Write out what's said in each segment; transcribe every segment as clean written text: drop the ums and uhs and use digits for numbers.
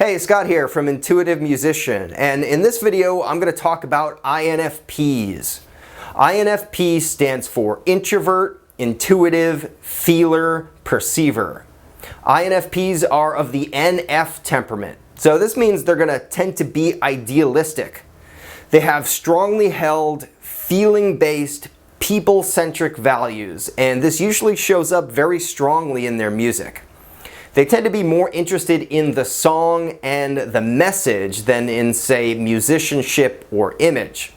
Hey, Scott here from Intuitive Musician, and in this video I'm going to talk about INFPs. INFP stands for introvert, intuitive, feeler, perceiver. INFPs are of the NF temperament, so this means they're going to tend to be idealistic. They have strongly held, feeling-based, people-centric values, and this usually shows up very strongly in their music. They tend to be more interested in the song and the message than in, say, musicianship or image.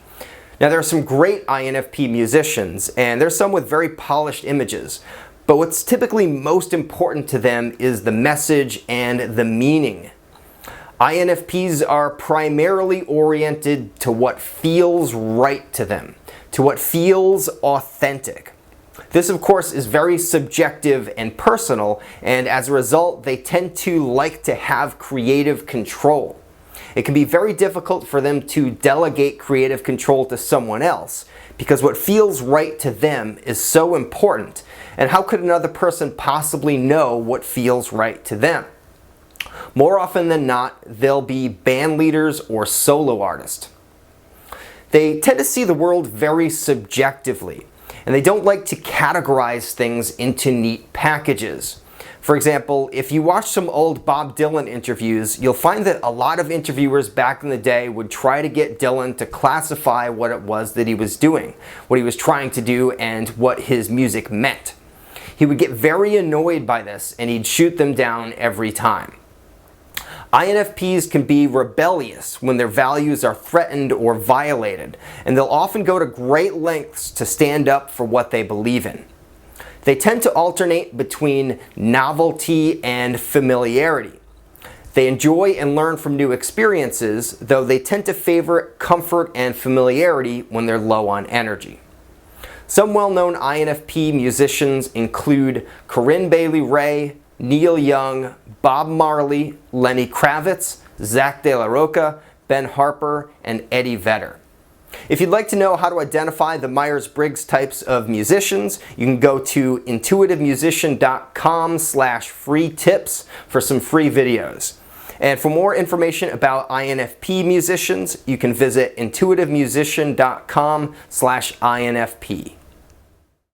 Now, there are some great INFP musicians, and there's some with very polished images, but what's typically most important to them is the message and the meaning. INFPs are primarily oriented to what feels right to them, to what feels authentic. This, of course, is very subjective and personal, and as a result, they tend to like to have creative control. It can be very difficult for them to delegate creative control to someone else, because what feels right to them is so important, and how could another person possibly know what feels right to them? More often than not, they'll be band leaders or solo artists. They tend to see the world very subjectively, and they don't like to categorize things into neat packages. For example, if you watch some old Bob Dylan interviews, you'll find that a lot of interviewers back in the day would try to get Dylan to classify what it was that he was doing, what he was trying to do, and what his music meant. He would get very annoyed by this, and he'd shoot them down every time. INFPs can be rebellious when their values are threatened or violated, and they'll often go to great lengths to stand up for what they believe in. They tend to alternate between novelty and familiarity. They enjoy and learn from new experiences, though they tend to favor comfort and familiarity when they're low on energy. Some well-known INFP musicians include Corinne Bailey Rae, Neil Young, Bob Marley, Lenny Kravitz, Zach De La Rocha, Ben Harper, and Eddie Vedder. If you'd like to know how to identify the myers-briggs types of musicians, you can go to intuitivemusician.com/free tips for some free videos. And for more information about INFP musicians, you can visit intuitivemusician.com/INFP.